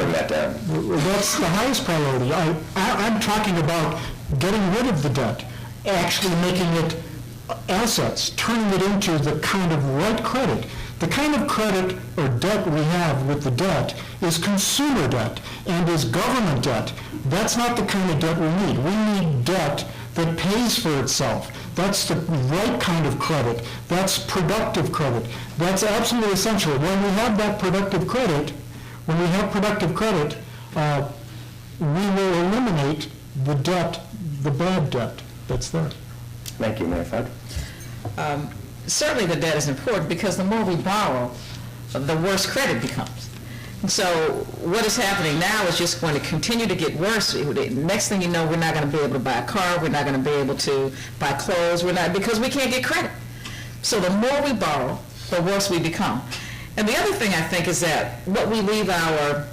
bring that down? That's the highest priority. I'm talking about getting rid of the debt, actually making it assets, turning it into the kind of right credit. The kind of credit or debt we have with the debt is consumer debt and is government debt. That's not the kind of debt we need. We need debt that pays for itself. That's the right kind of credit. That's productive credit. That's absolutely essential. When we have that productive credit, we will eliminate the debt, the bad debt that's there. Thank you, Mayor Fudge. Certainly the debt is important because the more we borrow, the worse credit becomes. So what is happening now is just going to continue to get worse. Next thing you know, we're not going to be able to buy a car, we're not going to be able to buy clothes, because we can't get credit. So the more we borrow, the worse we become. And the other thing I think is that what we leave our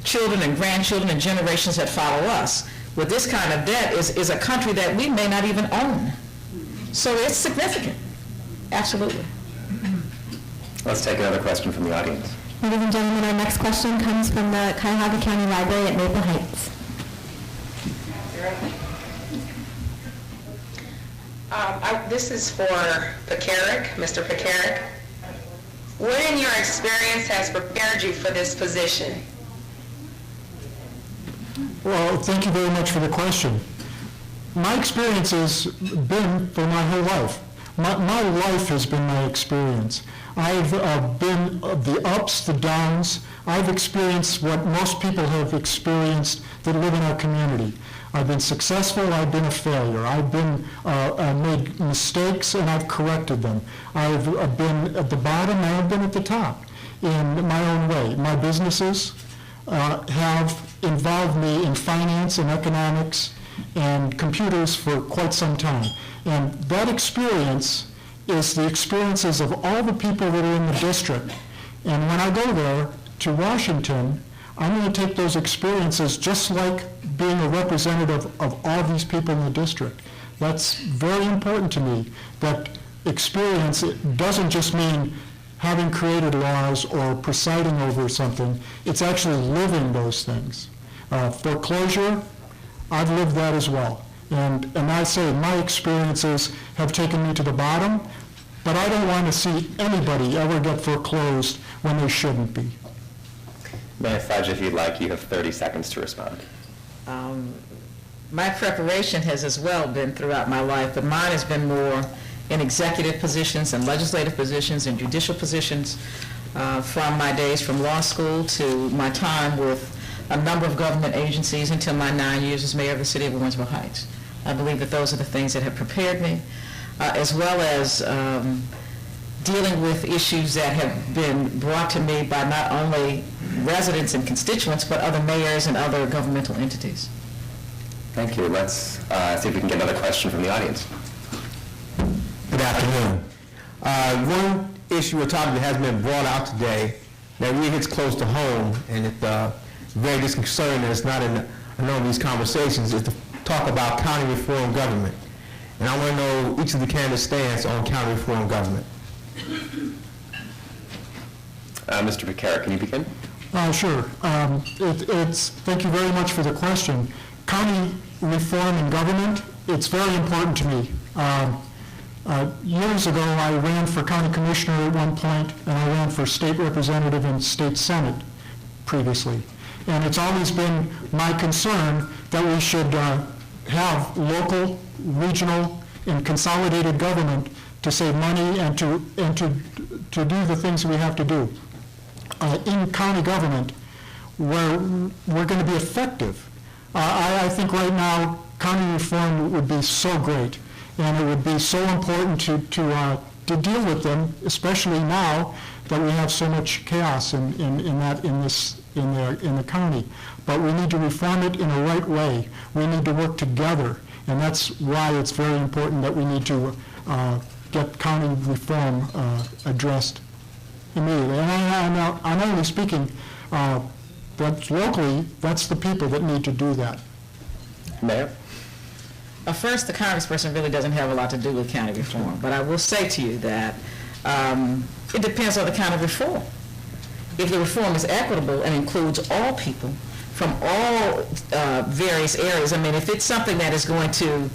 children and grandchildren and generations that follow us with this kind of debt is a country that we may not even own. So it's significant. Absolutely. Let's take another question from the audience. Ladies and gentlemen, our next question comes from the Cuyahoga County Library at Maple Heights. This is for Pekarek, Mr. Pekarek. What in your experience has prepared you for this position? Well, thank you very much for the question. My experience has been for my whole life. My life has been my experience. I've been the ups, the downs. I've experienced what most people have experienced that live in our community. I've been successful, I've been a failure. I've been made mistakes and I've corrected them. I've been at the bottom and I've been at the top in my own way. My businesses have involved me in finance and economics and computers for quite some time. And that experience is the experiences of all the people that are in the district. And when I go there to Washington, I'm going to take those experiences just like being a representative of all these people in the district. That's very important to me. That experience, it doesn't just mean having created laws or presiding over something. It's actually living those things. Foreclosure, I've lived that as well. And I say my experiences have taken me to the bottom, but I don't want to see anybody ever get foreclosed when they shouldn't be. Mayor Fudge, if you'd like, you have 30 seconds to respond. My preparation has as well been throughout my life, but mine has been more in executive positions and legislative positions and judicial positions from my days from law school to my time with a number of government agencies until my 9 years as mayor of the city of Warrensville Heights. I believe that those are the things that have prepared me, as well as dealing with issues that have been brought to me by not only residents and constituents, but other mayors and other governmental entities. Thank you. Let's see if we can get another question from the audience. Good afternoon. One issue or topic that has been brought out today that really hits close to home, and it's very disconcerting that it's not in a number of these conversations, is to talk about county reform government. And I want to know each of the candidates' stance on county reform government. Mr. Pekarek, can you begin? Sure. Thank you very much for the question. County reform and government, it's very important to me. Years ago, I ran for county commissioner at one point, and I ran for state representative and state senate previously. And it's always been my concern that we should have local, regional, and consolidated government to save money and to do the things we have to do. In county government, where we're going to be effective. I think right now county reform would be so great, and it would be so important to deal with them, especially now that we have so much chaos in the county. But we need to reform it in the right way. We need to work together, and that's why it's very important that we need to get county reform addressed immediately. And I'm only speaking that locally, that's the people that need to do that. Mayor? First, the congressperson really doesn't have a lot to do with county reform, but I will say to you that it depends on the kind of reform. if the reform is equitable and includes all people from all various areas, I mean, if it's something that is going to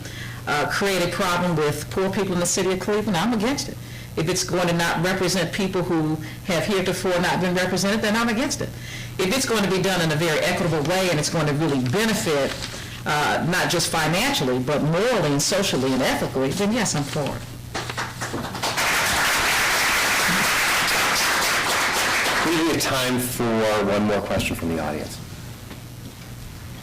create a problem with poor people in the city of Cleveland, I'm against it. If it's going to not represent people who have heretofore not been represented, then I'm against it. If it's going to be done in a very equitable way and it's going to really benefit not just financially, but morally and socially and ethically, then yes, I'm for it. We have time for one more question from the audience.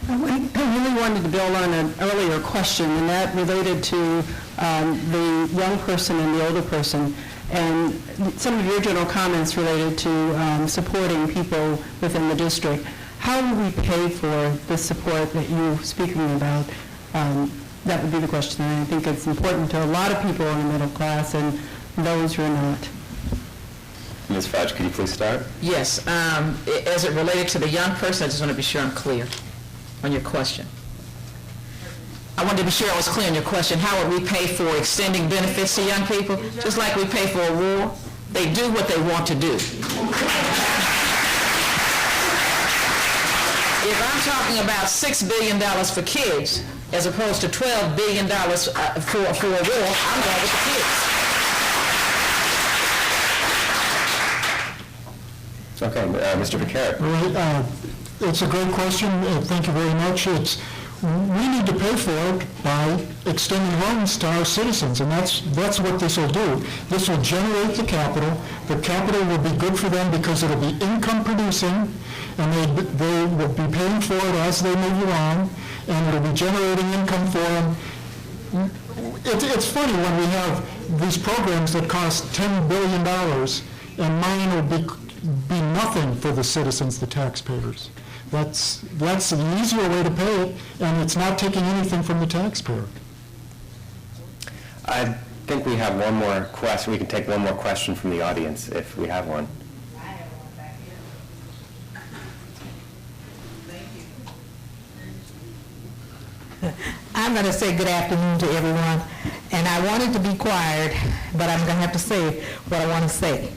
I really wanted to build on an earlier question, and that related to the young person and the older person, and some of your general comments related to supporting people within the district. How will we pay for the support that you're speaking about? That would be the question. And I think it's important to a lot of people in the middle class and those who are not. Ms. Fudge, could you please start? Yes. As it related to the young person, I just want to be sure I'm clear on your question. I wanted to be sure I was clear on your question. How would we pay for extending benefits to young people? Just like we pay for a war. They do what they want to do. If I'm talking about $6 billion for kids, as opposed to $12 billion for a war, I'm going with the kids. Okay, Mr. Pekarek. Well, it's a great question. Thank you very much. We need to pay for it by extending loans to our citizens, and that's what this will do. This will generate the capital. The capital will be good for them because it'll be income producing, and they will be paying for it as they move along, and it'll be generating income for them. It's funny when we have these programs that cost $10 billion, and mine will be nothing for the citizens, the taxpayers. That's an easier way to pay it, and it's not taking anything from the taxpayer. I think we have one more question. We can take one more question from the audience if we have one. I'm going to say good afternoon to everyone, and I wanted to be quiet, but I'm going to have to say what I want to say.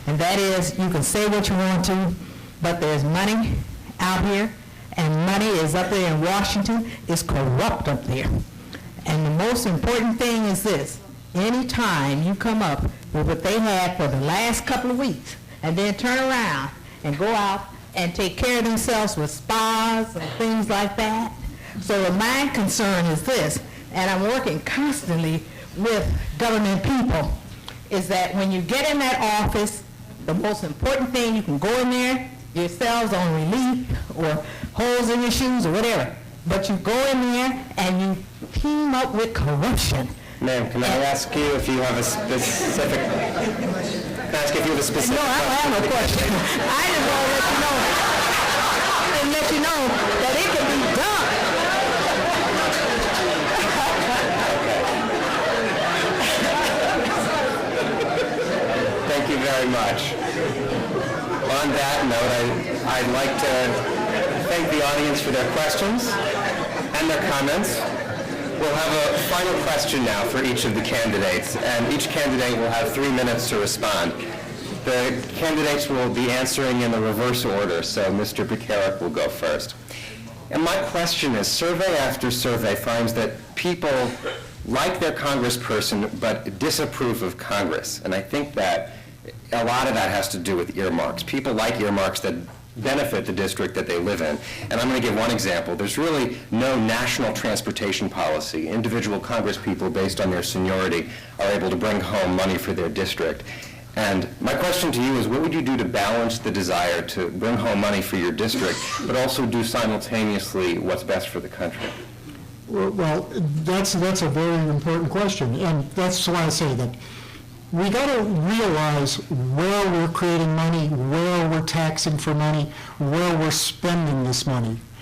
And that is, you can say what you want to, but there's money out here, and money is up there in Washington. It's corrupt up there. And the most important thing is this: anytime you come up with what they had for the last couple of weeks, and then turn around and go out and take care of themselves with spas and things like that. So my concern is this, and I'm working constantly with government people, is that when you get in that office, the most important thing, you can go in there yourselves on relief or holes in your shoes or whatever, but you go in there and you team up with corruption. Ma'am, can I ask you if you have a specific... Can I ask if you have a specific... No, I don't have no question. I just want to let you know that it can be done. Thank you very much. On that note, I'd like to thank the audience for their questions and their comments. We'll have a final question now for each of the candidates, and each candidate will have 3 minutes to respond. The candidates will be answering in the reverse order, so Mr. Pekarek will go first. And my question is, survey after survey finds that people like their congressperson but disapprove of Congress, and I think that a lot of that has to do with earmarks. People like earmarks that benefit the district that they live in. And I'm going to give one example. There's really no national transportation policy. Individual congresspeople, based on their seniority, are able to bring home money for their district. And my question to you is, what would you do to balance the desire to bring home money for your district, but also do simultaneously what's best for the country? Well, that's a very important question, and that's why I say that we got to realize where we're creating money, where we're taxing for money, where we're spending this money.